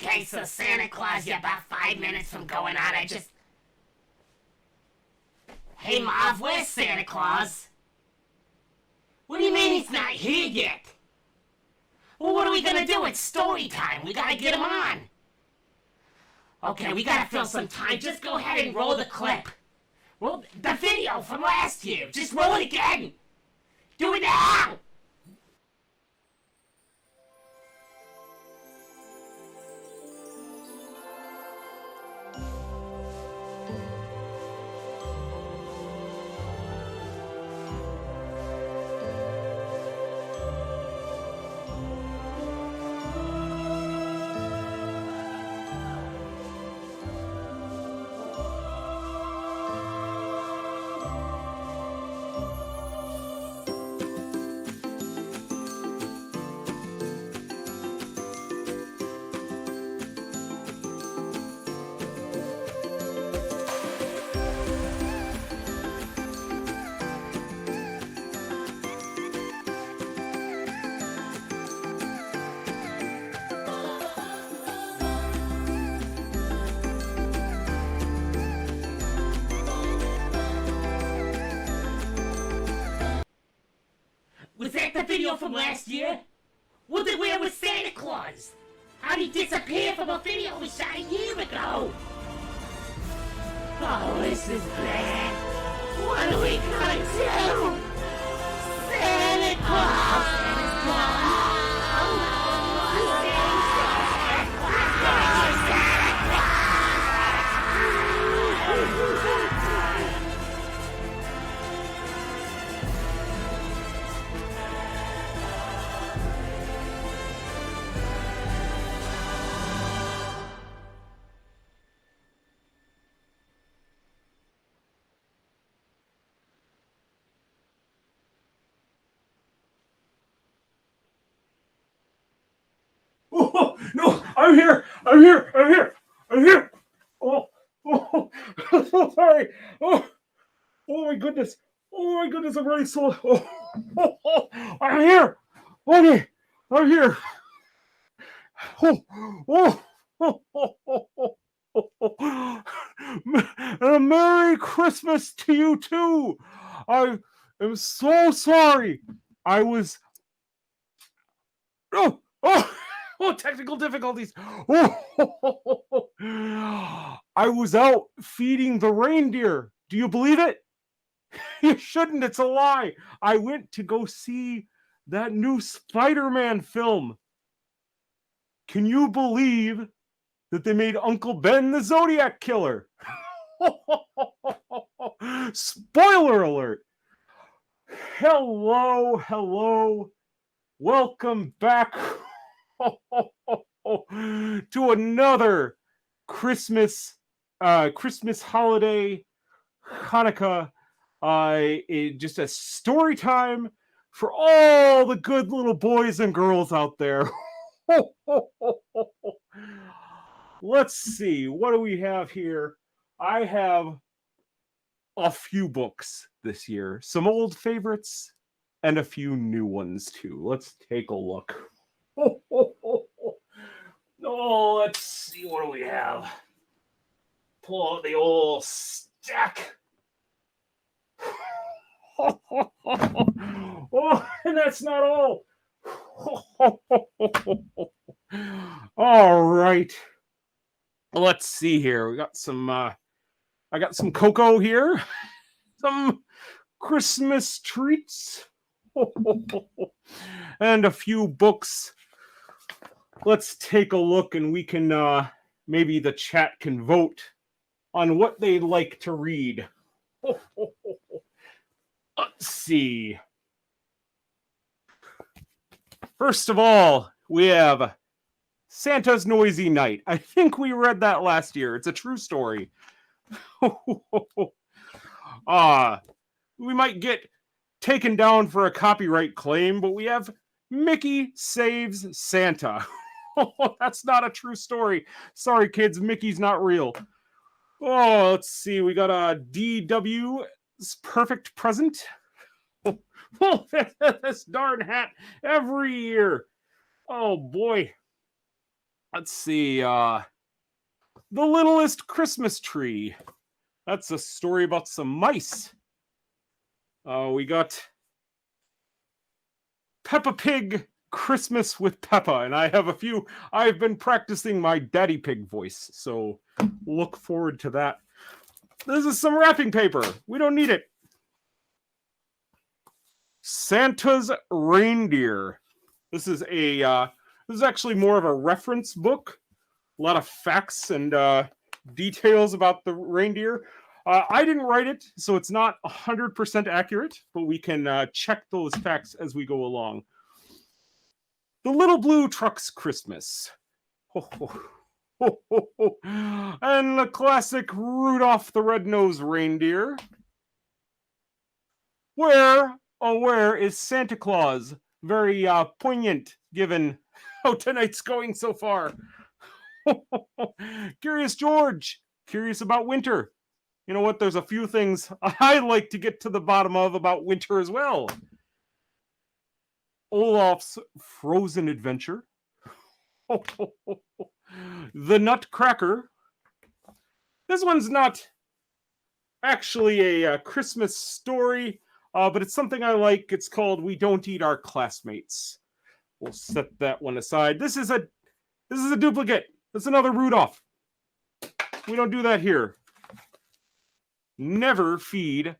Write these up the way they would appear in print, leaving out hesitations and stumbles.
Okay, so Santa Claus, you're about 5 minutes from going on. Hey, Marv, where's Santa Claus? What do you mean he's not here yet? Well, what are we gonna do? It's story time. We gotta get him on. Okay, we gotta fill some time. Just go ahead and roll the clip. Roll the video from last year. Just roll it again. Do it now! Was that the video from last year? Well, then where was Santa Claus? How'd he disappear from a video we shot a year ago? Oh, this is bad. What are we gonna do? Santa Claus! Santa Claus! Oh, no, I'm here. I'm here. I'm here. I'm here. I'm so sorry. Oh my goodness. Oh my goodness, I'm really so. I'm here. Okay, I'm here. And a Merry Christmas to you too. I am so sorry. I was. Technical difficulties. I was out feeding the reindeer. Do you believe it? You shouldn't. It's a lie. I went to go see that new Spider-Man film. Can you believe that they made Uncle Ben the Zodiac Killer? Spoiler alert. Hello. Welcome back to another Christmas holiday, Hanukkah, just a story time for all the good little boys and girls out there. Let's see, what do we have here? I have a few books this year, some old favorites, and a few new ones too. Let's take a look. Oh, let's see, what do we have? Pull out the old stack. Oh, and that's not all. All right. Let's see here. We got some I got some cocoa here. Some Christmas treats. And a few books. Let's take a look, and we can maybe the chat can vote on what they'd like to read. Let's see. First of all, we have Santa's Noisy Night. I think we read that last year. It's a true story. We might get taken down for a copyright claim, but we have Mickey Saves Santa. That's not a true story. Sorry, kids, Mickey's not real. Oh, let's see. We got a DW's Perfect Present. Oh, this darn hat every year. Oh, boy. Let's see. The Littlest Christmas Tree. That's a story about some mice. We got Peppa Pig Christmas with Peppa, and I've been practicing my Daddy Pig voice, so look forward to that. This is some wrapping paper. We don't need it. Santa's Reindeer. This is actually more of a reference book. A lot of facts and details about the reindeer. I didn't write it, so it's not 100% accurate, but we can check those facts as we go along. The Little Blue Truck's Christmas. Ho, ho, ho, ho, ho. And the classic Rudolph the Red-Nosed Reindeer. Where, oh where is Santa Claus? Very poignant, given how tonight's going so far. Curious George, curious about winter. You know what? There's a few things I like to get to the bottom of about winter as well. Olaf's Frozen Adventure. The Nutcracker. This one's not actually a Christmas story, but it's something I like. It's called We Don't Eat Our Classmates. We'll set that one aside. This is a duplicate. That's another Rudolph. We don't do that here. Never feed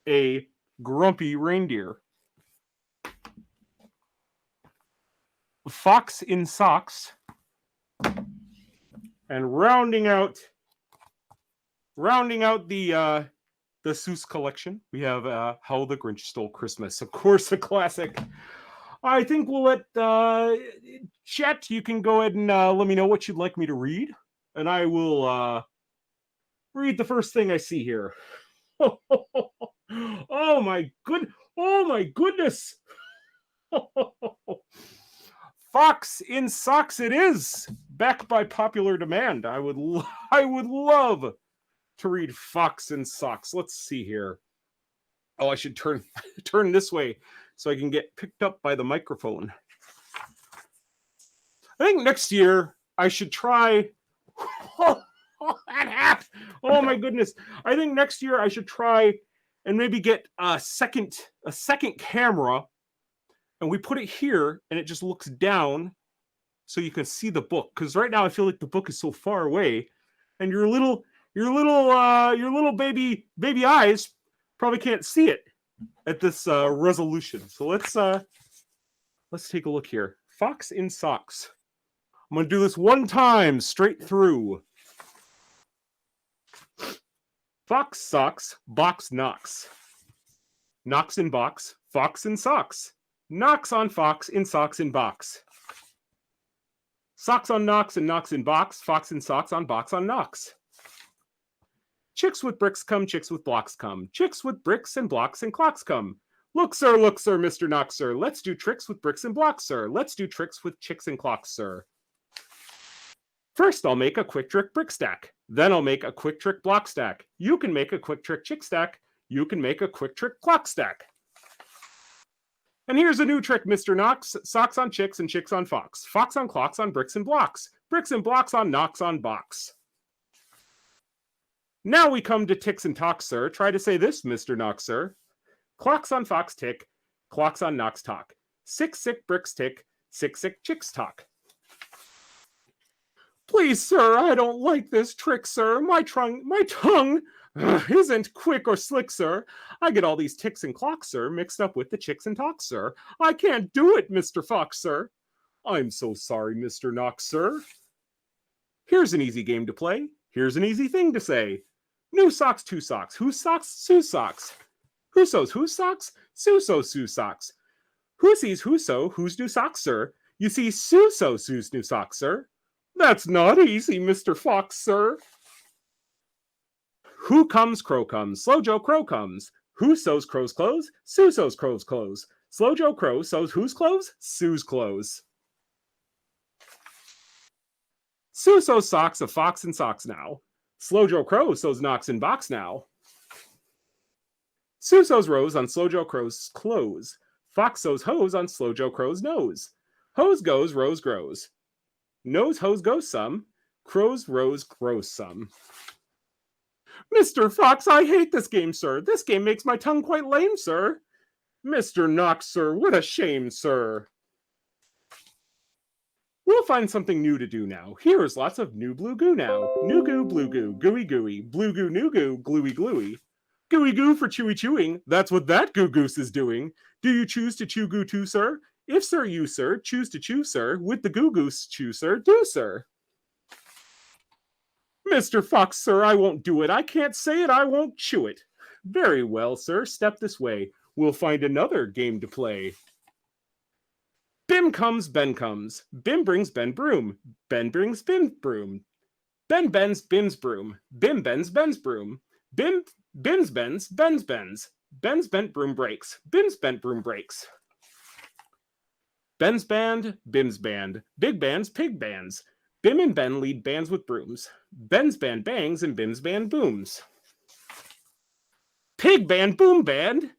a grumpy reindeer. Fox in Socks. And rounding out the Seuss collection, we have How the Grinch Stole Christmas. Of course, a classic. I think we'll let Chet, you can go ahead and let me know what you'd like me to read. And I will read the first thing I see here. Oh my goodness. Fox in Socks it is, back by popular demand. I would love to read Fox in Socks. Let's see here. Oh, I should turn this way so I can get picked up by the microphone. I think next year I should try. That hat! Oh my goodness! I think next year I should try and maybe get a second camera, and we put it here, and it just looks down, so you can see the book. Because right now I feel like the book is so far away, and your little baby eyes probably can't see it at this resolution. So let's take a look here. Fox in Socks. I'm gonna do this one time straight through. Fox socks, box knocks. Knocks in box, fox in socks. Knocks on fox in socks in box. Socks on knocks and knocks in box, fox in socks on box on knocks. Chicks with bricks come, chicks with blocks come. Chicks with bricks and blocks and clocks come. Look, sir, Mr. Knox, sir. Let's do tricks with bricks and blocks, sir. Let's do tricks with chicks and clocks, sir. First, I'll make a quick trick brick stack. Then I'll make a quick trick block stack. You can make a quick trick chick stack. You can make a quick trick clock stack. And here's a new trick, Mr. Knox. Socks on chicks and chicks on fox. Fox on clocks on bricks and blocks. Bricks and blocks on knocks on box. Now we come to ticks and talks, sir. Try to say this, Mr. Knox, sir. Clocks on fox tick. Clocks on knocks talk. Sick bricks tick. Sick chicks talk. Please, sir, I don't like this trick, sir. My tongue isn't quick or slick, sir. I get all these ticks and clocks, sir, mixed up with the chicks and talks, sir. I can't do it, Mr. Fox, sir. I'm so sorry, Mr. Knox, sir. Here's an easy game to play. Here's an easy thing to say. New socks, two socks. Whose socks? Sue's socks. Who sews whose socks? Sue sews Sue's socks. Who sees who sew whose new socks, sir? You see Sue sew Sue's new socks, sir. That's not easy, Mr. Fox, sir. Who comes, Crow comes. Slow Joe Crow comes. Who sews Crow's clothes? Sue sews Crow's clothes. Slow Joe Crow sews whose clothes? Sue's clothes. Sue sews socks of fox and socks now. Slow Joe Crow sews knocks in box now. Sue sews rose on Slow Joe Crow's clothes. Fox sews hose on Slow Joe Crow's nose. Hose goes, rose grows. Nose hose goes some. Crows rose grows some. Mr. Fox, I hate this game, sir. This game makes my tongue quite lame, sir. Mr. Knox, sir, what a shame, sir. We'll find something new to do now. Here is lots of new blue goo now. New goo, blue goo, gooey gooey, blue goo, new goo, gluey gluey. Gooey goo for chewy chewing. That's what that goo goose is doing. Do you choose to chew goo too, sir? If, sir, you, sir, choose to chew, sir, with the goo goose chew, sir, do, sir. Mr. Fox, sir, I won't do it. I can't say it, I won't chew it. Very well, sir, step this way. We'll find another game to play. Bim comes, Ben comes. Bim brings Ben broom. Ben brings Bim broom. Ben bends Bim's broom. Bim bends Ben's broom. Bim's bends Ben's bends. Ben's bent broom breaks. Bim's bent broom breaks. Ben's band, Bim's band. Big bands, pig bands. Bim and Ben lead bands with brooms. Ben's band bangs and Bim's band booms. Pig band, boom band.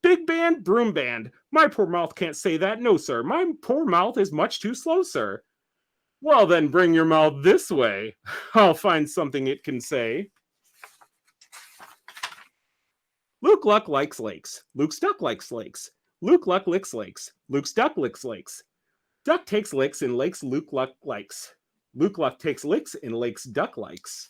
Big band, broom band. My poor mouth can't say that, no, sir. My poor mouth is much too slow, sir. Well, then bring your mouth this way. I'll find something it can say. Luke Luck likes lakes. Luke's duck likes lakes. Luke Luck licks lakes. Luke's duck licks lakes. Duck takes licks in lakes Luke Luck likes. Luke Luck takes licks in lakes Duck likes.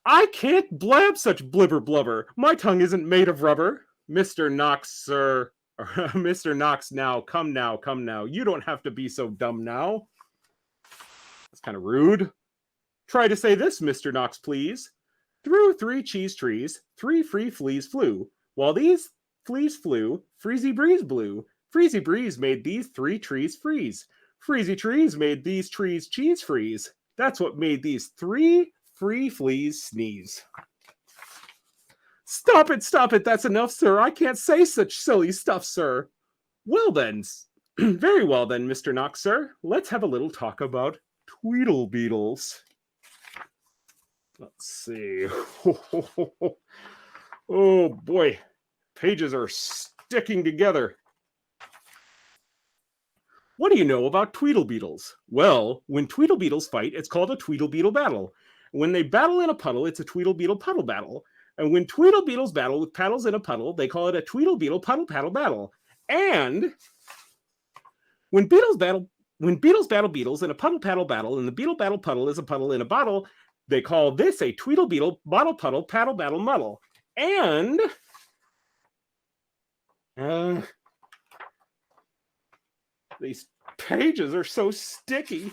I can't blab such blibber blubber. My tongue isn't made of rubber. Mr. Knox, sir. Mr. Knox, now. Come now, come now. You don't have to be so dumb now. That's kind of rude. Try to say this, Mr. Knox, please. Through 3 cheese trees, 3 free fleas flew. While these fleas flew, Freezy Breeze blew. Freezy Breeze made these 3 trees freeze. Freezy Trees made these trees cheese freeze. That's what made these 3 free fleas sneeze. Stop it, that's enough, sir. I can't say such silly stuff, sir. Well then, very well then, Mr. Knox, sir. Let's have a little talk about Tweedlebeetles. Let's see. Oh boy, pages are sticking together. What do you know about Tweedlebeetles? Well, when Tweedlebeetles fight, it's called a Tweedlebeetle battle. When they battle in a puddle, it's a Tweedlebeetle puddle battle. And when Tweedlebeetles battle with paddles in a puddle, they call it a Tweedlebeetle puddle paddle battle. And when beetles battle beetles in a puddle paddle battle, and the beetle battle puddle is a puddle in a bottle, they call this a Tweedlebeetle bottle puddle paddle battle muddle. And these pages are so sticky.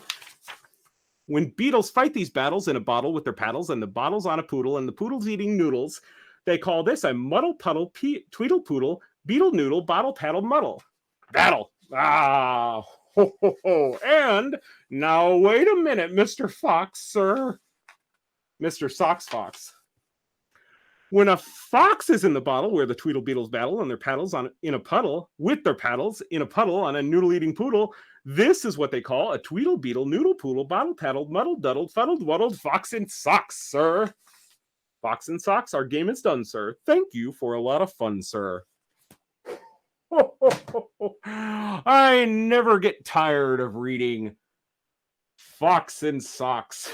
When beetles fight these battles in a bottle with their paddles, and the bottle's on a poodle, and the poodle's eating noodles, they call this a muddle puddle tweedle poodle beetle noodle bottle paddle muddle battle. Ah, ho, ho, ho. And now wait a minute, Mr. Fox, sir. Mr. Socks Fox. When a fox is in the bottle where the Tweedlebeetles battle on their paddles in a puddle, with their paddles in a puddle on a noodle-eating poodle, this is what they call a Tweedlebeetle noodle poodle bottle paddled muddled duddled fuddled wuddled fox in socks, sir. Fox in socks, our game is done, sir. Thank you for a lot of fun, sir. I never get tired of reading Fox in Socks.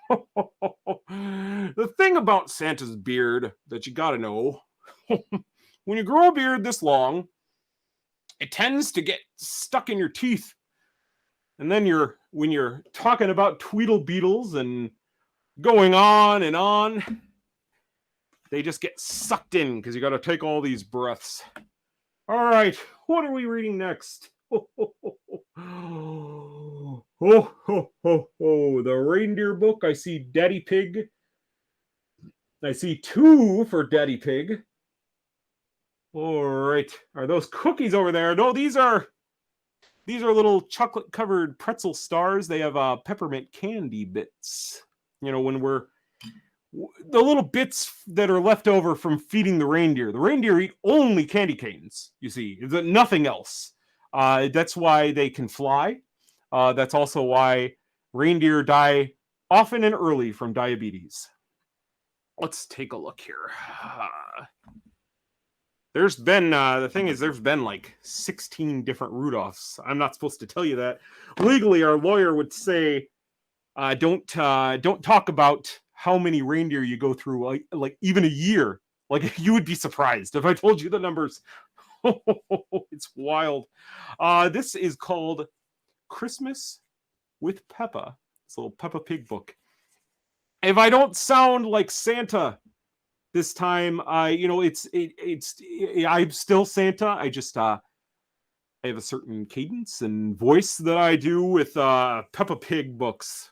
The thing about Santa's beard that you gotta know, when you grow a beard this long, it tends to get stuck in your teeth. And then when you're talking about Tweedlebeetles and going on and on, they just get sucked in because you got to take all these breaths. All right, what are we reading next? The Reindeer Book. I see Daddy Pig. I see 2 for Daddy Pig. All right, are those cookies over there? No, these are little chocolate-covered pretzel stars. They have peppermint candy bits. You know, when the little bits that are left over from feeding the reindeer. The reindeer eat only candy canes, you see, nothing else. That's why they can fly. That's also why reindeer die often and early from diabetes. Let's take a look here. There's been the thing is there's been like 16 different Rudolphs. I'm not supposed to tell you that. Legally, our lawyer would say don't talk about how many reindeer you go through like even a year. Like you would be surprised if I told you the numbers. It's wild. This is called Christmas with Peppa. It's a little Peppa Pig book. If I don't sound like Santa this time, I'm still Santa. I just I have a certain cadence and voice that I do with Peppa Pig books.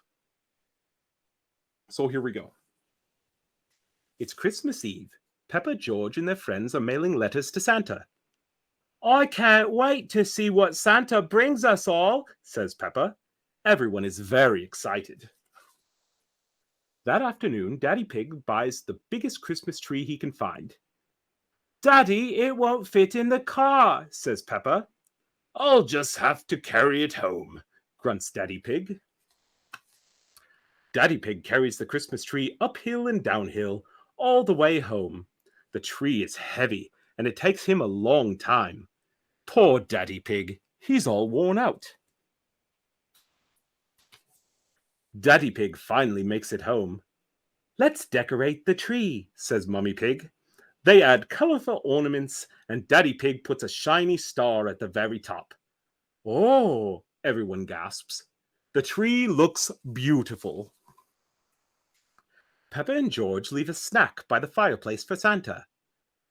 So here we go. It's Christmas Eve. Peppa, George, and their friends are mailing letters to Santa. I can't wait to see what Santa brings us all, says Peppa. Everyone is very excited. That afternoon, Daddy Pig buys the biggest Christmas tree he can find. Daddy, it won't fit in the car, says Peppa. I'll just have to carry it home, grunts Daddy Pig. Daddy Pig carries the Christmas tree uphill and downhill all the way home. The tree is heavy, and it takes him a long time. Poor Daddy Pig, he's all worn out. Daddy Pig finally makes it home. Let's decorate the tree, says Mummy Pig. They add colorful ornaments, and Daddy Pig puts a shiny star at the very top. Oh, everyone gasps. The tree looks beautiful. Peppa and George leave a snack by the fireplace for Santa.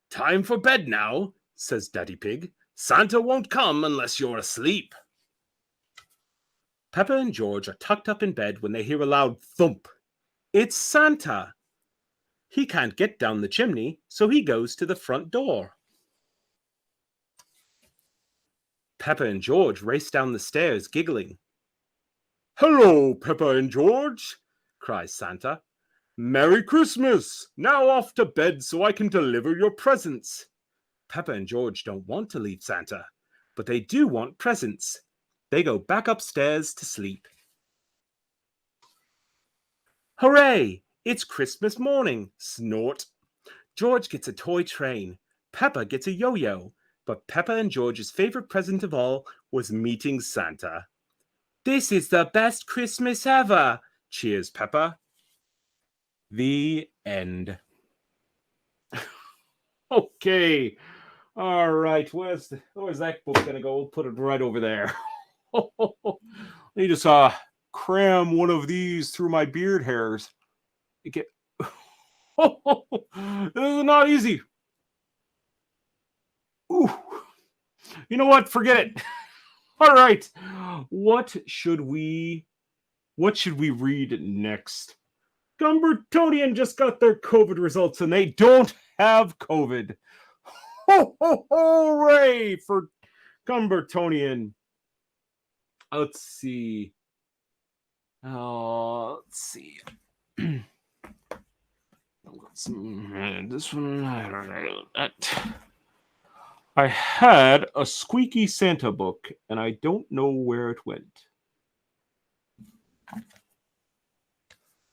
Time for bed now, says Daddy Pig. Santa won't come unless you're asleep. Peppa and George are tucked up in bed when they hear a loud thump. It's Santa. He can't get down the chimney, so he goes to the front door. Peppa and George race down the stairs, giggling. Hello, Peppa and George, cries Santa. Merry Christmas! Now off to bed so I can deliver your presents. Peppa and George don't want to leave Santa, but they do want presents. They go back upstairs to sleep. Hooray! It's Christmas morning, snort. George gets a toy train. Peppa gets a yo-yo. But Peppa and George's favorite present of all was meeting Santa. This is the best Christmas ever, cheers Peppa. The end. Okay. All right. Where's that book gonna go? We'll put it right over there. Let me just cram one of these through my beard hairs. This is not easy. Ooh. You know what? Forget it. All right. What should we read next? Gumbertonian just got their COVID results and they don't have COVID. Ho, ho, hooray for Gumbertonian. Let's see. Let's see. This one. I had a squeaky Santa book, and I don't know where it went.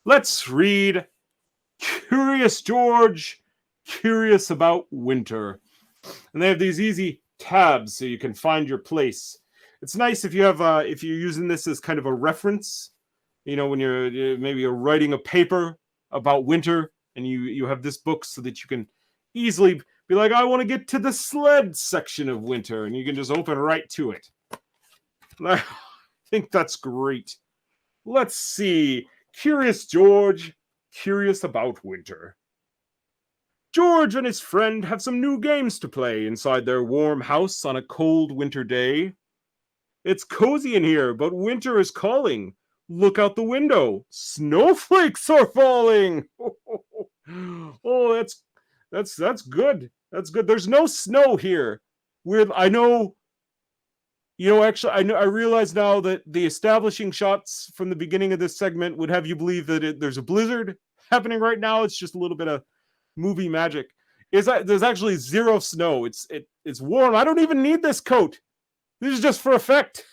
Let's read Curious George, Curious About Winter. And they have these easy tabs so you can find your place. It's nice if you have if you're using this as kind of a reference, when you're writing a paper about winter and you have this book so that you can easily be like, I want to get to the sled section of winter, and you can just open right to it. I think that's great. Let's see. Curious George, Curious About Winter. George and his friend have some new games to play inside their warm house on a cold winter day. It's cozy in here, but winter is calling. Look out the window. Snowflakes are falling. Oh, that's good. That's good. There's no snow here. I realize now that the establishing shots from the beginning of this segment would have you believe that there's a blizzard happening right now. It's just a little bit of movie magic. There's actually zero snow. It's warm. I don't even need this coat. This is just for effect.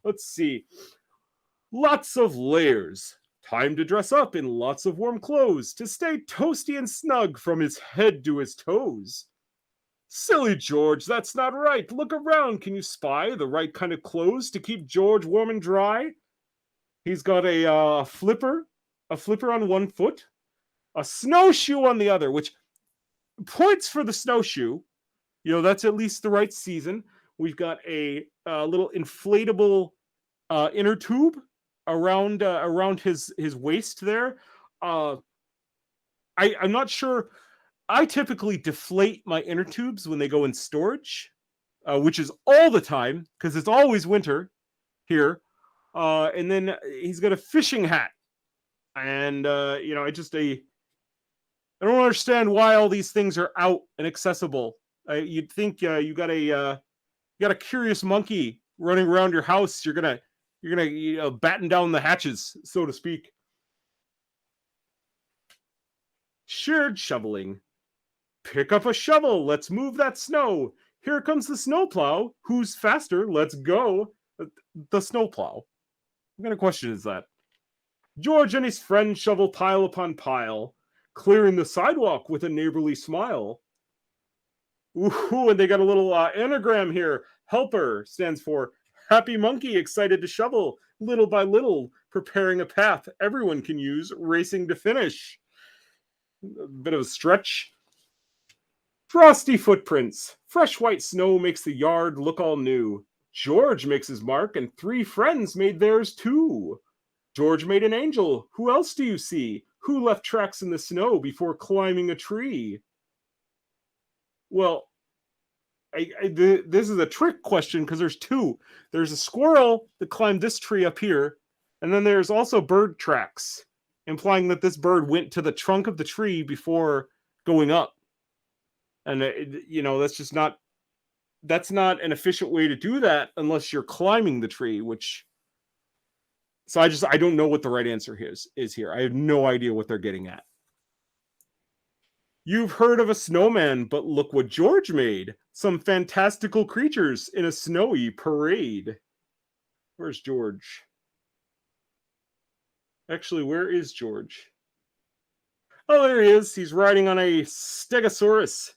Let's see. Lots of layers. Time to dress up in lots of warm clothes to stay toasty and snug from his head to his toes. Silly George, that's not right. Look around. Can you spy the right kind of clothes to keep George warm and dry? He's got a flipper on one foot, a snowshoe on the other, which points for the snowshoe. You know, that's at least the right season. We've got a little inflatable inner tube around his waist there. I'm not sure. I typically deflate my inner tubes when they go in storage, which is all the time because it's always winter here. And then he's got a fishing hat, and you know, I don't understand why all these things are out and accessible. You'd think you got a curious monkey running around your house. You're gonna batten down the hatches, so to speak. Shared shoveling. Pick up a shovel. Let's move that snow. Here comes the snowplow. Who's faster? Let's go. The snowplow. What kind of question is that? George and his friend shovel pile upon pile, clearing the sidewalk with a neighborly smile. Ooh, and they got a little anagram here. Helper stands for happy monkey, excited to shovel, little by little, preparing a path everyone can use, racing to finish. A bit of a stretch. Frosty footprints. Fresh white snow makes the yard look all new. George makes his mark, and 3 friends made theirs too. George made an angel. Who else do you see? Who left tracks in the snow before climbing a tree? Well, this is a trick question because there's 2. There's a squirrel that climbed this tree up here, and then there's also bird tracks, implying that this bird went to the trunk of the tree before going up. And you know, that's not an efficient way to do that unless you're climbing the tree, so I don't know what the right answer is here. I have no idea what they're getting at. You've heard of a snowman, but look what George made. Some fantastical creatures in a snowy parade. Where's George? Actually, where is George? Oh, there he is. He's riding on a stegosaurus.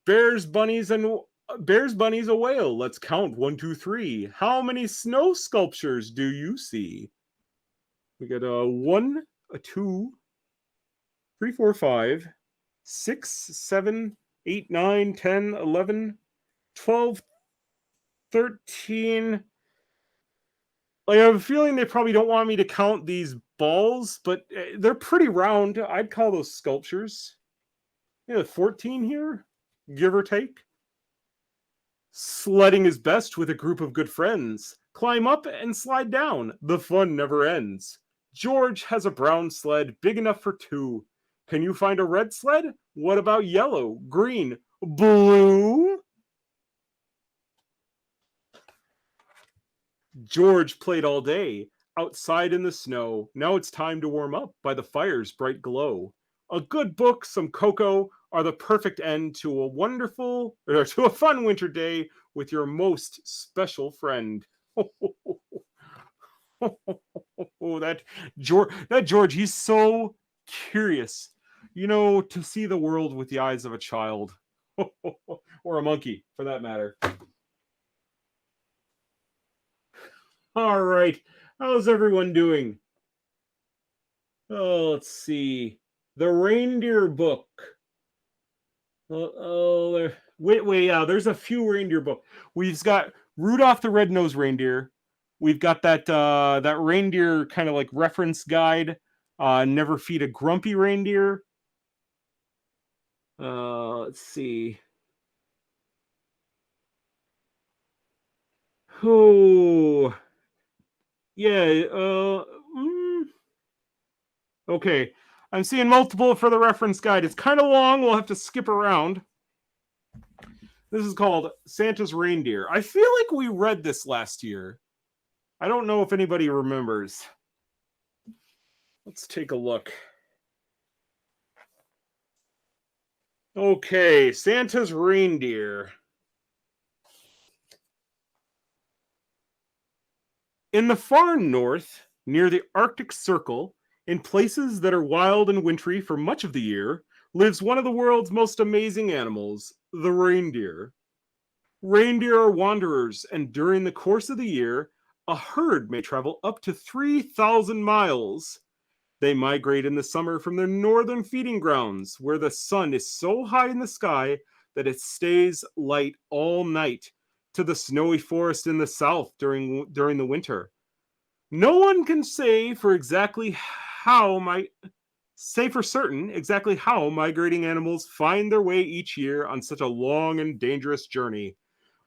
Bears, bunnies, a whale. Let's count 1, 2, 3. How many snow sculptures do you see? We got a 1, a 2, 3, 4, 5, 6, 7, 8, 9, 10, 11, 12, 13. Like, I have a feeling they probably don't want me to count these balls, but they're pretty round. I'd call those sculptures. Yeah, 14 here, give or take. Sledding is best with a group of good friends. Climb up and slide down. The fun never ends. George has a brown sled big enough for 2. Can you find a red sled? What about yellow, green, blue? George played all day, outside in the snow. Now it's time to warm up by the fire's bright glow. A good book, some cocoa are the perfect end to a fun winter day with your most special friend. That George, he's so curious. You know, to see the world with the eyes of a child. Or a monkey, for that matter. All right. How's everyone doing? Oh, let's see. The Reindeer Book. There's a few Reindeer Book. We've got Rudolph the Red-Nosed Reindeer. We've got that reindeer kind of like reference guide. Never Feed a Grumpy Reindeer. Let's see. Oh, yeah. Okay. I'm seeing multiple for the reference guide. It's kind of long. We'll have to skip around. This is called Santa's Reindeer. I feel like we read this last year. I don't know if anybody remembers. Let's take a look. Okay, Santa's Reindeer. In the far north, near the Arctic Circle, In places that are wild and wintry for much of the year lives one of the world's most amazing animals, the reindeer. Reindeer are wanderers, and during the course of the year, a herd may travel up to 3,000 miles. They migrate in the summer from their northern feeding grounds, where the sun is so high in the sky that it stays light all night, to the snowy forest in the south during the winter. No one can say for certain exactly how migrating animals find their way each year on such a long and dangerous journey.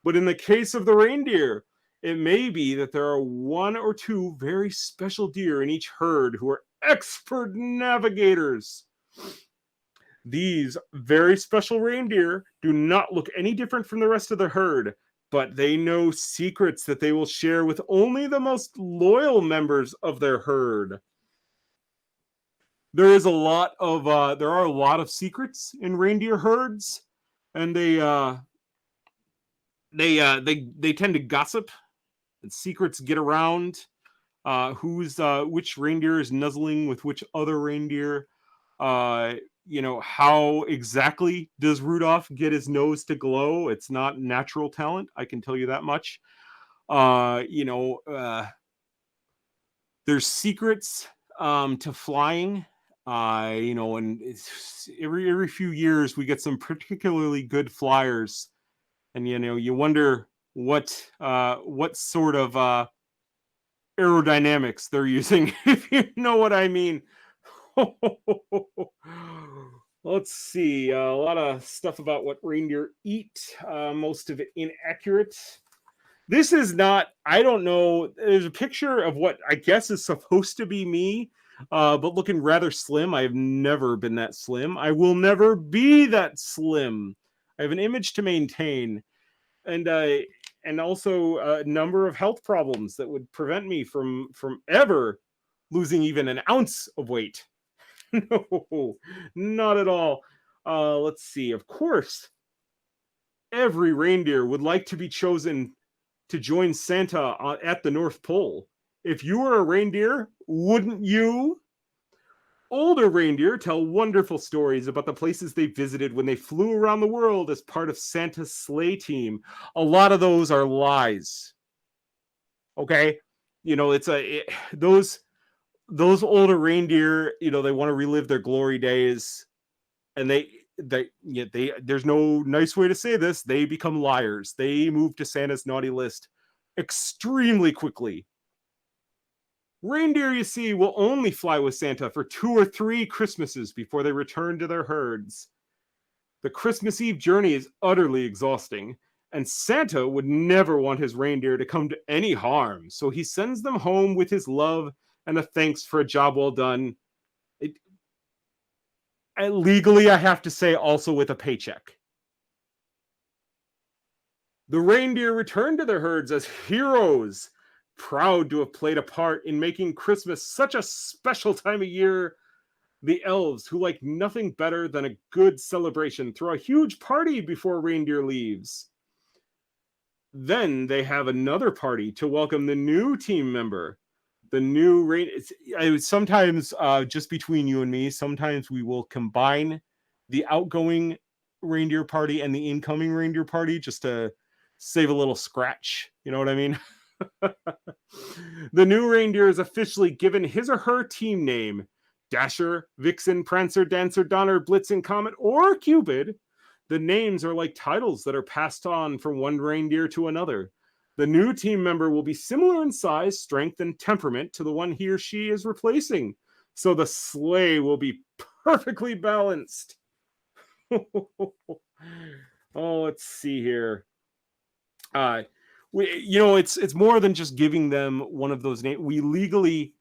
But in the case of the reindeer, it may be that there are one or two very special deer in each herd who are expert navigators. These very special reindeer do not look any different from the rest of the herd, but they know secrets that they will share with only the most loyal members of their herd. There are a lot of secrets in reindeer herds, and they tend to gossip, and secrets get around. Which reindeer is nuzzling with which other reindeer? How exactly does Rudolph get his nose to glow? It's not natural talent, I can tell you that much. There's secrets to flying. And every few years we get some particularly good flyers, and you wonder what sort of aerodynamics they're using, if you know what I mean. Let's see, a lot of stuff about what reindeer eat, most of it inaccurate. This is not, I don't know, there's a picture of what I guess is supposed to be me, but looking rather slim. I have never been that slim. I will never be that slim. I have an image to maintain, and also a number of health problems that would prevent me from ever losing even an ounce of weight. No, not at all. Let's see. Of course, every reindeer would like to be chosen to join Santa at the North Pole. If you were a reindeer, wouldn't you? Older reindeer tell wonderful stories about the places they visited when they flew around the world as part of Santa's sleigh team. A lot of those are lies. Okay? Those older reindeer, they want to relive their glory days, and there's no nice way to say this, they become liars. They move to Santa's naughty list extremely quickly. Reindeer, you see, will only fly with Santa for 2 or 3 Christmases before they return to their herds. The Christmas Eve journey is utterly exhausting, and Santa would never want his reindeer to come to any harm, so he sends them home with his love and a thanks for a job well done. Legally, I have to say, also with a paycheck. The reindeer return to their herds as heroes, proud to have played a part in making Christmas such a special time of year. The elves, who like nothing better than a good celebration, throw a huge party before reindeer leaves. Then they have another party to welcome the new team member. The new sometimes, just between you and me, sometimes we will combine the outgoing reindeer party and the incoming reindeer party just to save a little scratch. You know what I mean? The new reindeer is officially given his or her team name. Dasher, Vixen, Prancer, Dancer, Donner, Blitzen, Comet, or Cupid. The names are like titles that are passed on from one reindeer to another. The new team member will be similar in size, strength, and temperament to the one he or she is replacing. So the sleigh will be perfectly balanced. Oh, let's see here. It's more than just giving them one of those names. We legally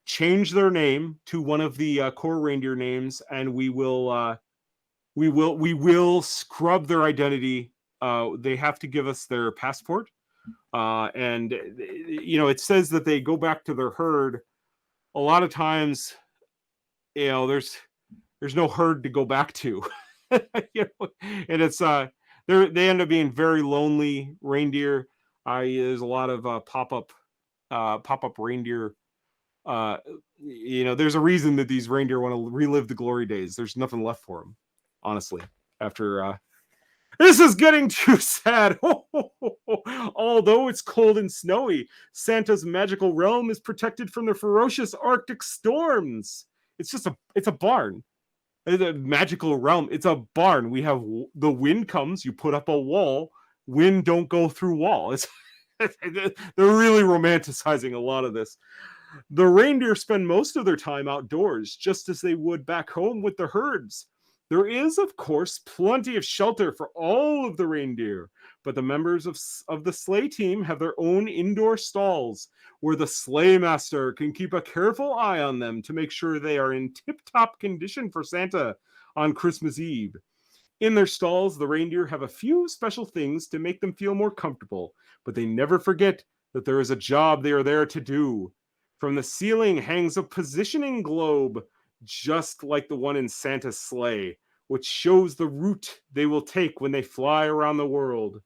change their name to one of the core reindeer names, and we will scrub their identity. They have to give us their passport, and it says that they go back to their herd. A lot of times, there's no herd to go back to, and it's they end up being very lonely reindeer. There's a lot of pop-up reindeer There's a reason that these reindeer want to relive the glory days. There's nothing left for them, honestly, after this is getting too sad. Although it's cold and snowy, Santa's magical realm is protected from the ferocious Arctic storms. It's a barn. The magical realm. It's a barn. We have the wind comes. You put up a wall. Wind don't go through wall. They're really romanticizing a lot of this. The reindeer spend most of their time outdoors, just as they would back home with the herds. There is, of course, plenty of shelter for all of the reindeer, but the members of the sleigh team have their own indoor stalls where the sleigh master can keep a careful eye on them to make sure they are in tip-top condition for Santa on Christmas Eve. In their stalls, the reindeer have a few special things to make them feel more comfortable, but they never forget that there is a job they are there to do. From the ceiling hangs a positioning globe, just like the one in Santa's sleigh, which shows the route they will take when they fly around the world.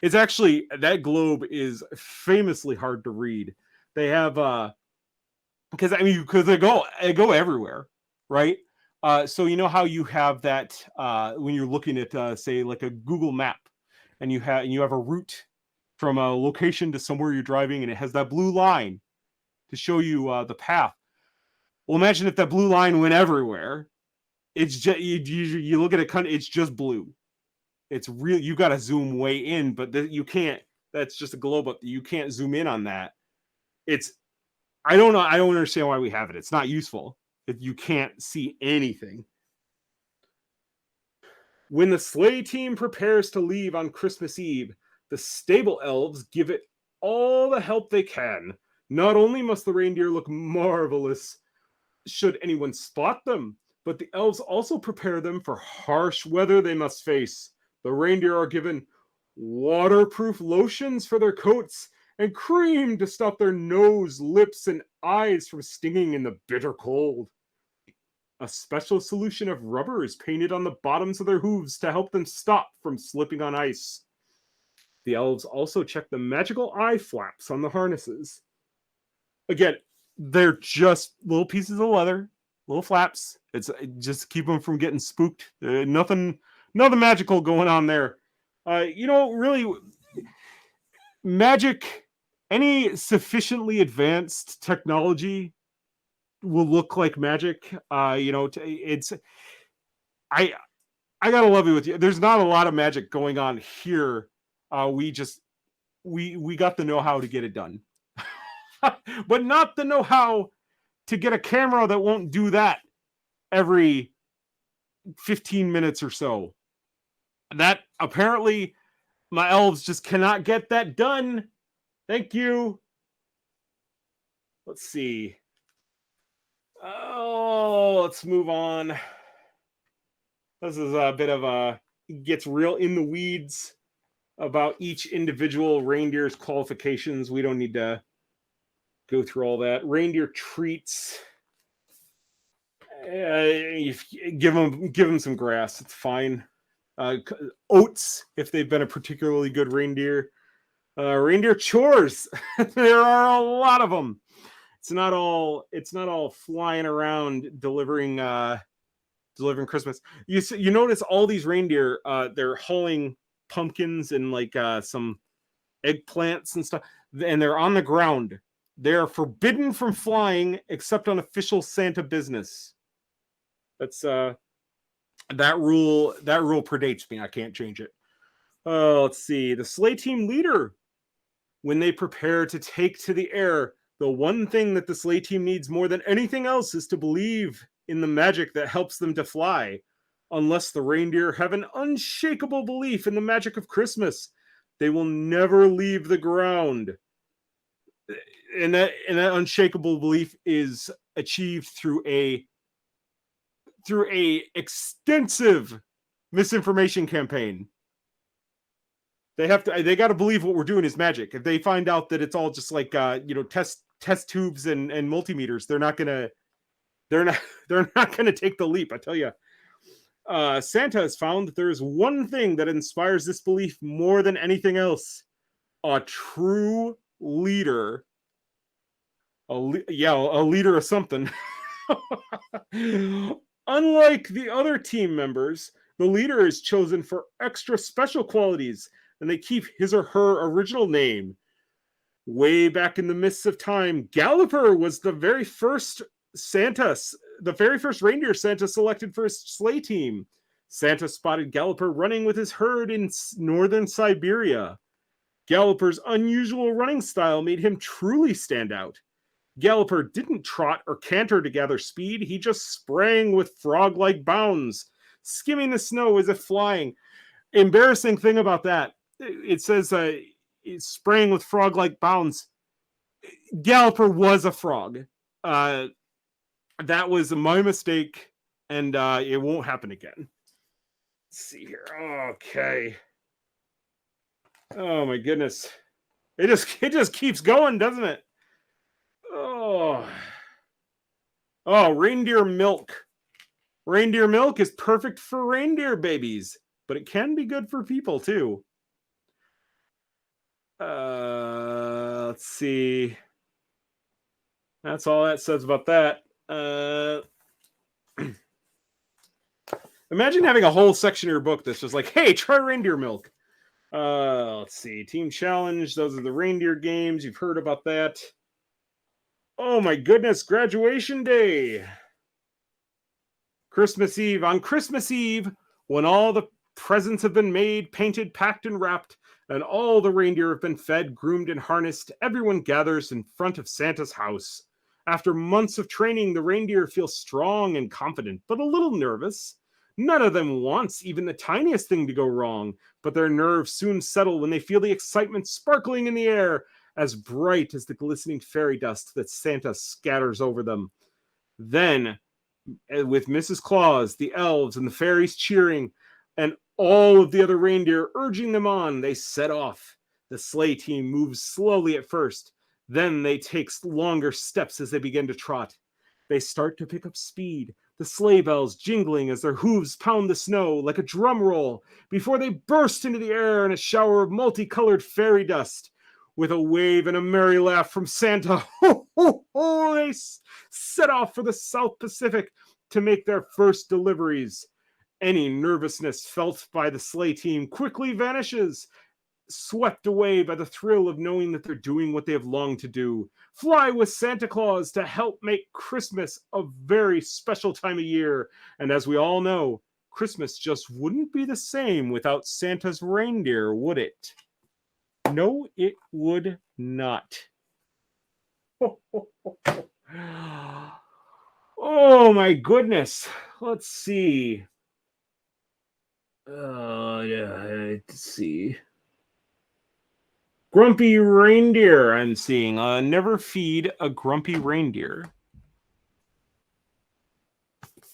It's actually, that globe is famously hard to read. They have, because they go everywhere, right? So you know how you have that when you're looking at, say, like a Google map, and you have a route from a location to somewhere you're driving, and it has that blue line to show you the path. Well, imagine if that blue line went everywhere. It's just you look at it, it's just blue. It's real. You got to zoom way in, but you can't. That's just a globe up. You can't zoom in on that. I don't know. I don't understand why we have it. It's not useful. You can't see anything. When the sleigh team prepares to leave on Christmas Eve, the stable elves give it all the help they can. Not only must the reindeer look marvelous should anyone spot them, but the elves also prepare them for harsh weather they must face. The reindeer are given waterproof lotions for their coats and cream to stop their nose, lips, and eyes from stinging in the bitter cold. A special solution of rubber is painted on the bottoms of their hooves to help them stop from slipping on ice. The elves also check the magical eye flaps on the harnesses. Again, they're just little pieces of leather, little flaps. It's just keep them from getting spooked. Nothing magical going on there. Really, magic, any sufficiently advanced technology will look like magic. It's I gotta love it with you. There's not a lot of magic going on here. We got the know-how to get it done. But not the know-how to get a camera that won't do that every 15 minutes or so. That apparently my elves just cannot get that done. Thank you. Let's see. Oh, let's move on. This is a bit of gets real in the weeds about each individual reindeer's qualifications. We don't need to go through all that. Reindeer treats. Give them some grass. It's fine. Oats, if they've been a particularly good reindeer. Reindeer chores. There are a lot of them. It's not all flying around delivering Christmas. You notice all these reindeer, they're hauling pumpkins and like some eggplants and stuff, and they're on the ground. They're forbidden from flying except on official Santa business. That's that rule predates me. I can't change it. Let's see. The sleigh team leader, when they prepare to take to the air, the one thing that the sleigh team needs more than anything else is to believe in the magic that helps them to fly. Unless the reindeer have an unshakable belief in the magic of Christmas, they will never leave the ground. And that unshakable belief is achieved through a extensive misinformation campaign. They got to believe what we're doing is magic. If they find out that it's all just like test tubes and multimeters, they're not gonna take the leap. I tell you. Santa has found that there is one thing that inspires this belief more than anything else: a true leader. A leader of something. Unlike the other team members, the leader is chosen for extra special qualities, and they keep his or her original name. Way back in the mists of time, Galloper was the very first reindeer Santa selected for his sleigh team. Santa spotted Galloper running with his herd in northern Siberia. Galloper's unusual running style made him truly stand out. Galloper didn't trot or canter to gather speed, he just sprang with frog-like bounds, skimming the snow as if flying. Embarrassing thing about that, it says it sprang with frog-like bounds. Galloper was a frog. That was my mistake, and it won't happen again. Let's see here. Okay. Oh my goodness. It just keeps going, doesn't it? Oh, reindeer milk. Reindeer milk is perfect for reindeer babies, but it can be good for people too. Let's see. That's all that says about that. Imagine having a whole section of your book that's just like, hey, try reindeer milk. Let's see. Team Challenge. Those are the reindeer games. You've heard about that. Oh my goodness, graduation day. Christmas Eve. On Christmas Eve, when all the presents have been made, painted, packed, and wrapped, and all the reindeer have been fed, groomed, and harnessed, everyone gathers in front of Santa's house. After months of training, the reindeer feel strong and confident, but a little nervous. None of them wants even the tiniest thing to go wrong, but their nerves soon settle when they feel the excitement sparkling in the air, as bright as the glistening fairy dust that Santa scatters over them. Then, with Mrs. Claus, the elves, and the fairies cheering, and all of the other reindeer urging them on, they set off. The sleigh team moves slowly at first. Then they take longer steps as they begin to trot. They start to pick up speed, the sleigh bells jingling as their hooves pound the snow like a drum roll, before they burst into the air in a shower of multicolored fairy dust. With a wave and a merry laugh from Santa, they set off for the South Pacific to make their first deliveries. Any nervousness felt by the sleigh team quickly vanishes, swept away by the thrill of knowing that they're doing what they have longed to do. Fly with Santa Claus to help make Christmas a very special time of year. And as we all know, Christmas just wouldn't be the same without Santa's reindeer, would it? No, it would not. Oh my goodness. Let's see. Let's see. Grumpy reindeer, I'm seeing. Never feed a grumpy reindeer. It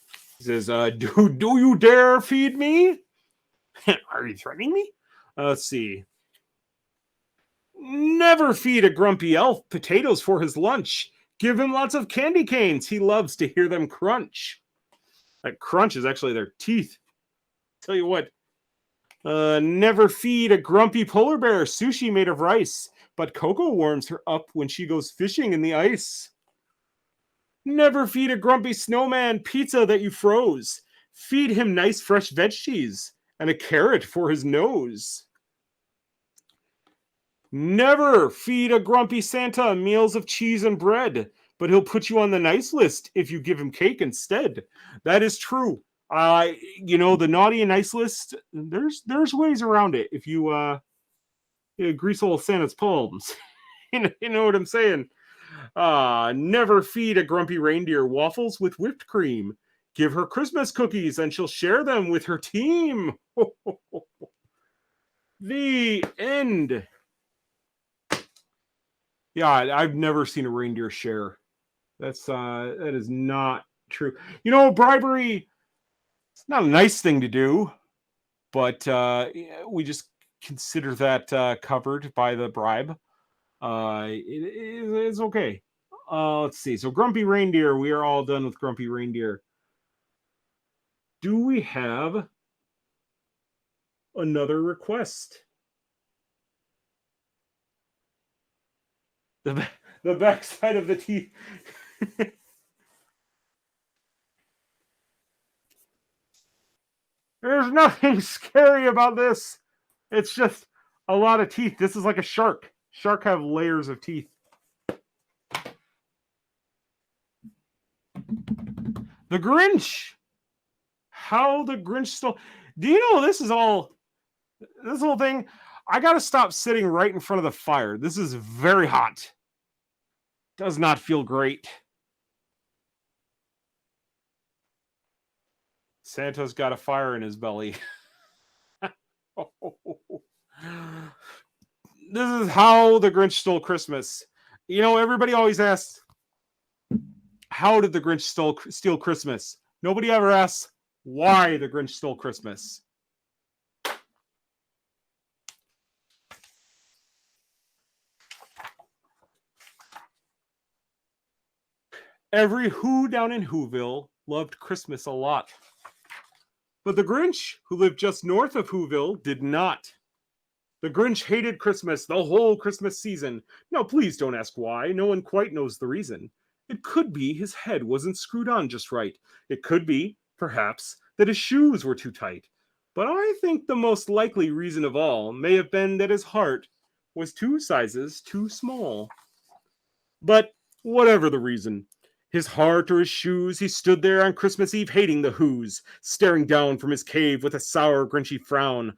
says, do you dare feed me? Are you threatening me? Let's see. Never feed a grumpy elf potatoes for his lunch. Give him lots of candy canes. He loves to hear them crunch. That crunch is actually their teeth. Tell you what. Never feed a grumpy polar bear sushi made of rice, but Coco warms her up when she goes fishing in the ice. Never feed a grumpy snowman pizza that you froze. Feed him nice fresh veggies and a carrot for his nose. Never feed a grumpy Santa meals of cheese and bread, but he'll put you on the nice list if you give him cake instead. That is true. The naughty and nice list, there's ways around it if you grease old Santa's palms. You know what I'm saying? Never feed a grumpy reindeer waffles with whipped cream. Give her Christmas cookies and she'll share them with her team. The end. Yeah, I've never seen a reindeer share. That is not true. Bribery, it's not a nice thing to do, but we just consider that covered by the bribe. It's okay. Let's see. So Grumpy Reindeer, we are all done with Grumpy Reindeer. Do we have another request? The the backside of the teeth. There's nothing scary about this. It's just a lot of teeth. This is like a shark. Shark have layers of teeth. The Grinch. How the Grinch stole. Do you know this whole thing? I gotta stop sitting right in front of the fire. This is very hot. Does not feel great. Santa's got a fire in his belly. This is how the Grinch stole Christmas. You know, everybody always asks, how did the Grinch steal Christmas? Nobody ever asks why the Grinch stole Christmas. Every Who down in Whoville loved Christmas a lot. But the Grinch, who lived just north of Whoville, did not. The Grinch hated Christmas the whole Christmas season. Now, please don't ask why. No one quite knows the reason. It could be his head wasn't screwed on just right. It could be, perhaps, that his shoes were too tight. But I think the most likely reason of all may have been that his heart was 2 sizes too small. But whatever the reason, his heart or his shoes, he stood there on Christmas Eve hating the Whos, staring down from his cave with a sour, grinchy frown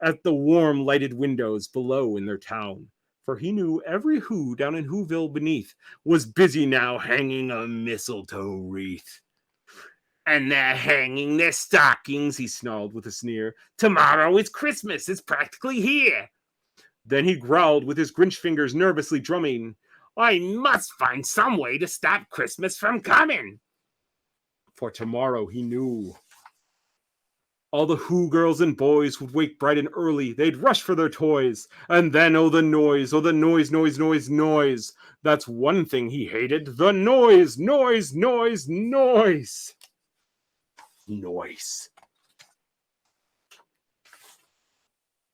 at the warm, lighted windows below in their town. For he knew every Who down in Whoville beneath was busy now hanging a mistletoe wreath. And they're hanging their stockings, he snarled with a sneer. Tomorrow is Christmas, it's practically here. Then he growled with his Grinch fingers nervously drumming. I must find some way to stop Christmas from coming. For tomorrow, he knew. All the Who girls and boys would wake bright and early. They'd rush for their toys. And then, oh, the noise, noise, noise. That's one thing he hated. The noise, noise, noise, noise. Noise.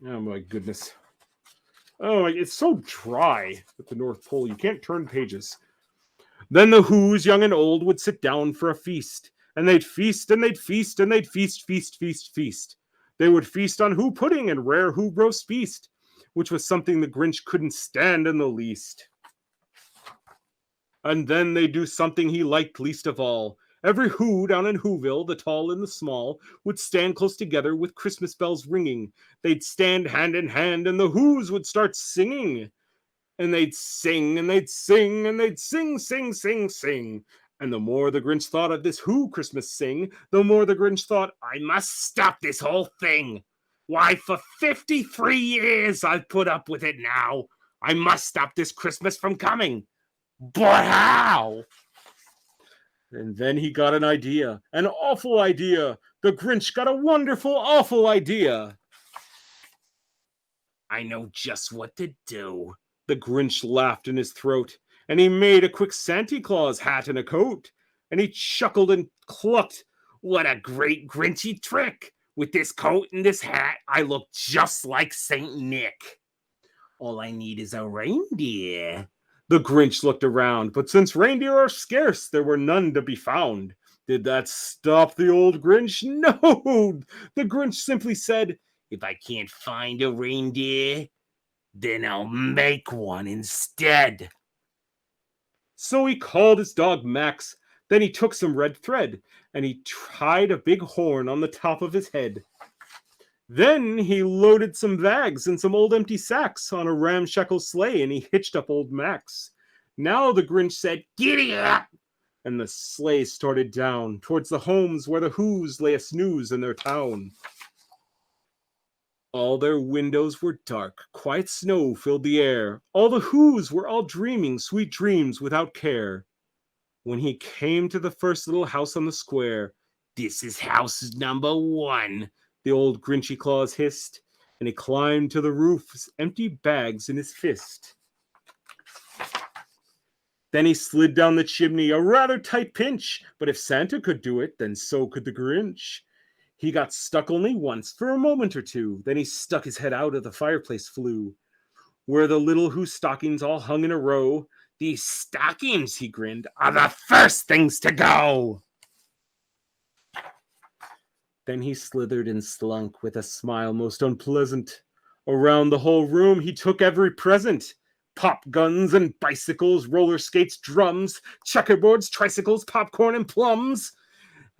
Oh, my goodness. Oh, it's so dry at the North Pole. You can't turn pages. Then the Whos, young and old, would sit down for a feast. And they'd feast, and they'd feast, and they'd feast, feast, feast, feast. They would feast on Who pudding and rare Who roast beast, which was something the Grinch couldn't stand in the least. And then they'd do something he liked least of all. Every Who down in Whoville, the tall and the small, would stand close together with Christmas bells ringing. They'd stand hand in hand, and the Whos would start singing. And they'd sing, and they'd sing, and they'd sing, sing, sing, sing. And the more the Grinch thought of this Who Christmas sing, the more the Grinch thought, I must stop this whole thing. Why, for 53 years I've put up with it now. I must stop this Christmas from coming. But how? And then he got an idea, an awful idea. The Grinch got a wonderful, awful idea. I know just what to do. The Grinch laughed in his throat, and he made a quick Santa Claus hat and a coat. And he chuckled and clucked. What a great Grinchy trick! With this coat and this hat, I look just like Saint Nick. All I need is a reindeer. The Grinch looked around, but since reindeer are scarce, there were none to be found. Did that stop the old Grinch? No! The Grinch simply said, if I can't find a reindeer, then I'll make one instead. So he called his dog Max. Then he took some red thread, and he tied a big horn on the top of his head. Then he loaded some bags and some old empty sacks on a ramshackle sleigh, and he hitched up old Max. Now the Grinch said, giddy up! And the sleigh started down towards the homes where the Whos lay a snooze in their town. All their windows were dark, quiet snow filled the air. All the Whos were all dreaming sweet dreams without care. When he came to the first little house on the square, this is house number 1, the old Grinchy Claus hissed, and he climbed to the roof, empty bags in his fist. Then he slid down the chimney, a rather tight pinch, but if Santa could do it, then so could the Grinch. He got stuck only once, for a moment or two, then he stuck his head out of the fireplace flue, where the little Who stockings all hung in a row. These stockings, he grinned, are the first things to go. Then he slithered and slunk with a smile most unpleasant. Around the whole room he took every present. Pop guns and bicycles, roller skates, drums, checkerboards, tricycles, popcorn, and plums.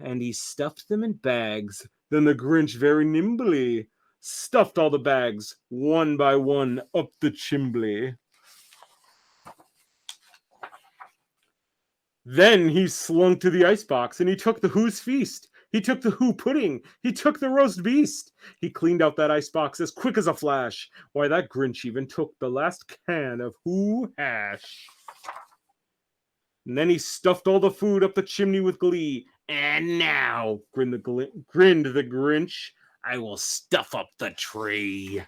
And he stuffed them in bags. Then the Grinch very nimbly stuffed all the bags, one by one, up the chimbley. Then he slunk to the icebox, and he took the Who's Feast. He took the Who Pudding. He took the Roast Beast. He cleaned out that icebox as quick as a flash. Why, that Grinch even took the last can of Who Hash. And then he stuffed all the food up the chimney with glee. And now, grinned the Grinch, I will stuff up the tree.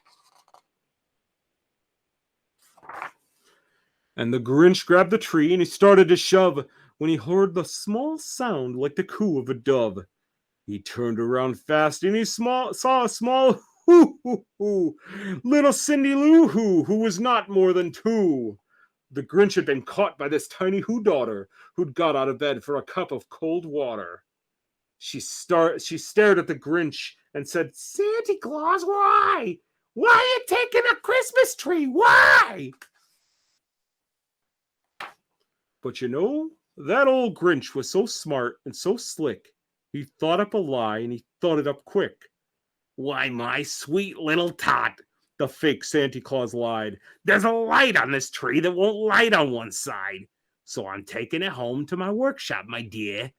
And the Grinch grabbed the tree and he started to shove when he heard the small sound like the coo of a dove. He turned around fast and he saw a small hoo, little Cindy Lou who was not more than 2. The Grinch had been caught by this tiny Who daughter who'd got out of bed for a cup of cold water. She stared at the Grinch and said, Santa Claus, why? Why are you taking a Christmas tree? Why? But you know, that old Grinch was so smart and so slick. He thought up a lie and he thought it up quick. Why, my sweet little tot, the fake Santa Claus lied. There's a light on this tree that won't light on one side. So I'm taking it home to my workshop, my dear.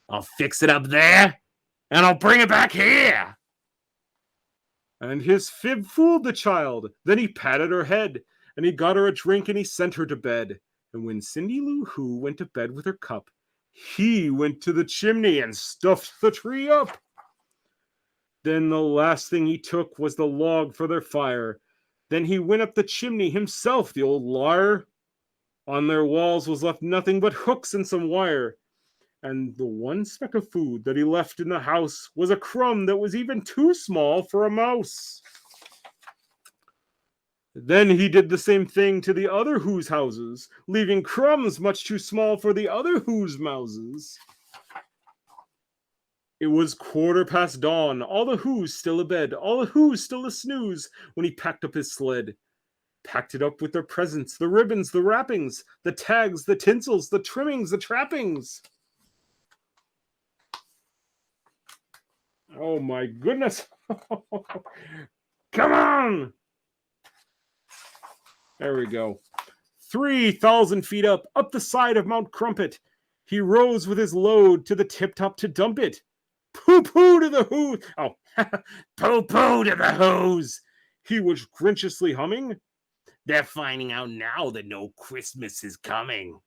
I'll fix it up there and I'll bring it back here. And his fib fooled the child. Then he patted her head and he got her a drink and he sent her to bed. And when Cindy Lou Who went to bed with her cup, he went to the chimney and stuffed the tree up. Then the last thing he took was the log for their fire. Then he went up the chimney himself, the old liar. On their walls was left nothing but hooks and some wire. And the one speck of food that he left in the house was a crumb that was even too small for a mouse. Then he did the same thing to the other Who's houses, leaving crumbs much too small for the other Who's mouses. It was 15:15 dawn, all the Who's still abed, all the Who's still a snooze, when he packed up his sled. Packed it up with their presents, the ribbons, the wrappings, the tags, the tinsels, the trimmings, the trappings. Oh my goodness. Come on! There we go. 3,000 feet up the side of Mount Crumpet. He rose with his load to the tip-top to dump it. Pooh-pooh to the Who. Oh, pooh-pooh to the Who's. He was grinchiously humming. They're finding out now that no Christmas is coming.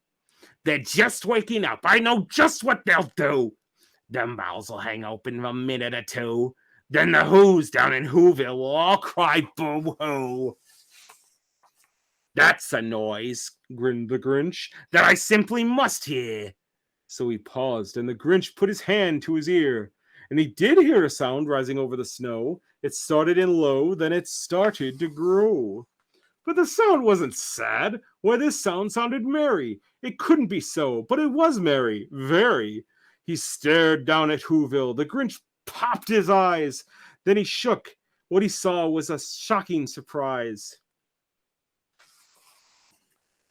They're just waking up. I know just what they'll do. Their mouths will hang open in a minute or two. Then the Who's down in Whoville will all cry boo-hoo. That's a noise, grinned the Grinch, that I simply must hear. So he paused, and the Grinch put his hand to his ear. And he did hear a sound rising over the snow. It started in low, then it started to grow. But the sound wasn't sad. Why, this sound sounded merry. It couldn't be so, but it was merry, very. He stared down at Whoville. The Grinch popped his eyes. Then he shook. What he saw was a shocking surprise.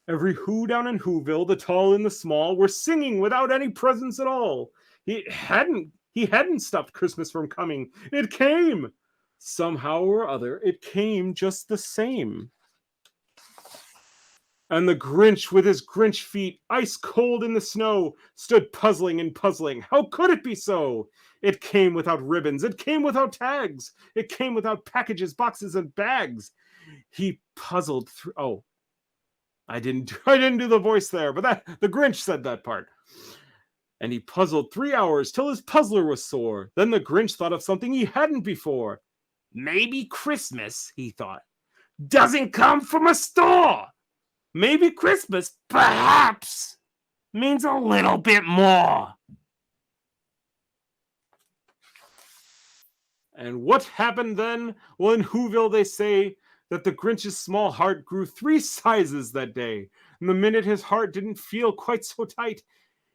Every Who down in Whoville, the tall and the small, were singing without any presents at all. He hadn't stopped Christmas from coming. It came. Somehow or other, it came just the same. And the Grinch, with his Grinch feet ice cold in the snow, stood puzzling and puzzling. How could it be so? It came without ribbons. It came without tags. It came without packages, boxes, and bags. He puzzled through. Oh, I didn't do the voice there, but the Grinch said that part. And he puzzled 3 hours till his puzzler was sore. Then the Grinch thought of something he hadn't before. Maybe Christmas, he thought, doesn't come from a store. Maybe Christmas, perhaps, means a little bit more. And what happened then? Well, in Whoville, they say that the Grinch's small heart grew 3 sizes that day, and the minute his heart didn't feel quite so tight,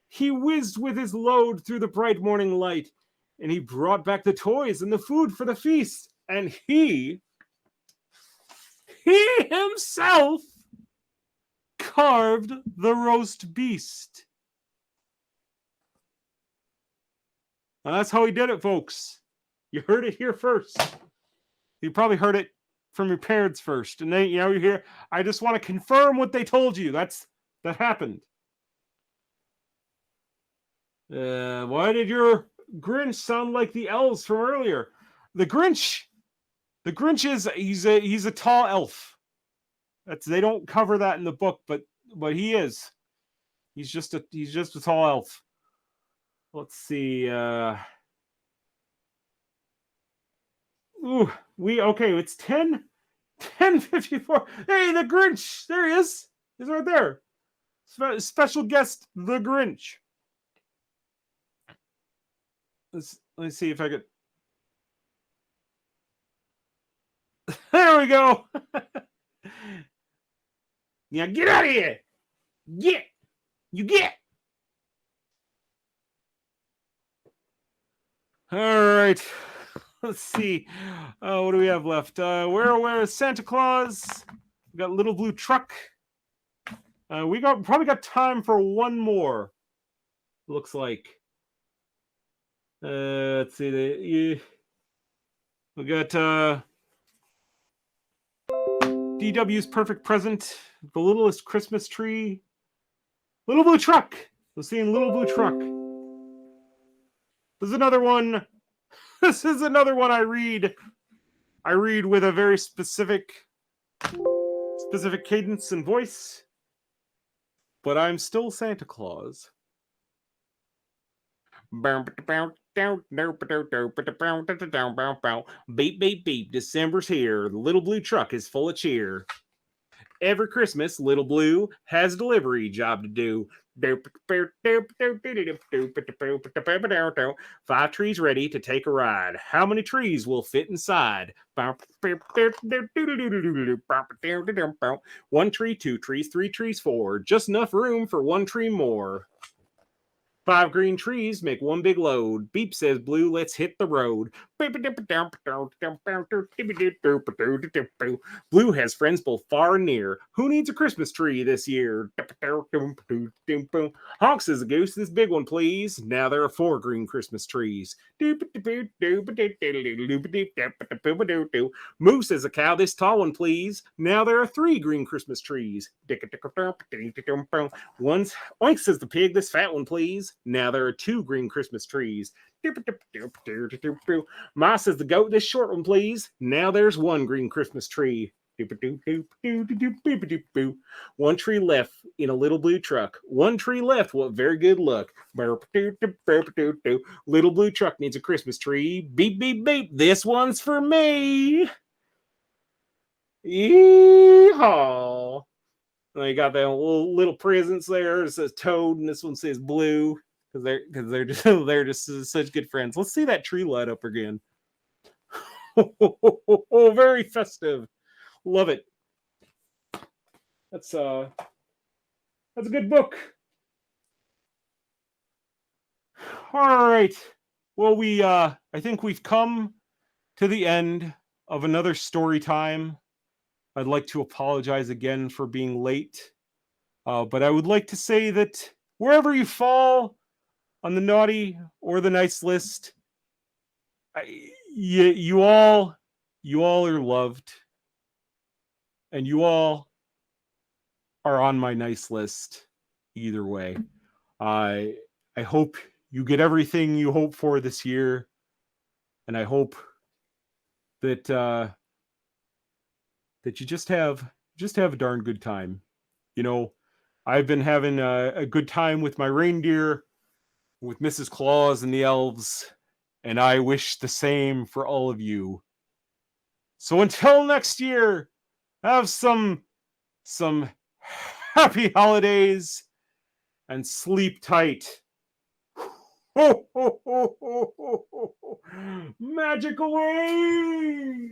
he whizzed with his load through the bright morning light, and he brought back the toys and the food for the feast, and he himself carved the roast beast. And that's how he did it, folks. You heard it here first. You probably heard it from your parents first, and then you hear. I just want to confirm what they told you. That happened. Why did your Grinch sound like the elves from earlier? The Grinch is he's a tall elf. They don't cover that in the book, but he is. He's just a tall elf. Let's see. It's 10:54. Hey, the Grinch! There he is. He's right there. Special guest, the Grinch. Let's see if I could. There we go. Yeah, get out of here. Get. All right. Let's see. What do we have left? Where is Santa Claus? We got Little Blue Truck. We probably got time for one more. Looks like. Let's see. We got DW's Perfect Present, The Littlest Christmas Tree, Little Blue Truck. We're seeing Little Blue Truck. This is another one. This is another one I read. I read with a very specific cadence and voice. But I'm still Santa Claus. Beep, beep, beep. December's here. The Little Blue Truck is full of cheer. Every Christmas, Little Blue has a delivery job to do. 5 trees ready to take a ride. How many trees will fit inside? 1 tree, 2 trees, 3 trees, 4. Just enough room for 1 tree more. 5 green trees make 1 big load. Beep, says Blue, let's hit the road. Blue has friends both far and near. Who needs a Christmas tree this year? Honk, says the goose, this big one, please. Now there are 4 green Christmas trees. Moo, says the cow, this tall one, please. Now there are 3 green Christmas trees. Oink, says the pig, this fat one, please. Now there are 2 green Christmas trees. Ma, says the goat, this short one, please. Now there's 1 green Christmas tree. 1 tree left in a Little Blue Truck. 1 tree left, what very good luck. Little Blue Truck needs a Christmas tree. Beep, beep, beep, this one's for me. Yeehaw. You got that little presents there. It says Toad, and this one says Blue, because they're just such good friends. Let's see that tree light up again. Oh, very festive. Love it. That's a good book. All right. Well, I think we've come to the end of another story time. I'd like to apologize again for being late. But I would like to say that wherever you fall on the naughty or the nice list, you all are loved. And you all are on my nice list either way. I hope you get everything you hope for this year. And I hope that that you just have a darn good time. You know, I've been having a good time with my reindeer, with Mrs. Claus and the elves, and I wish the same for all of you. So until next year, have some happy holidays and sleep tight. Magic away!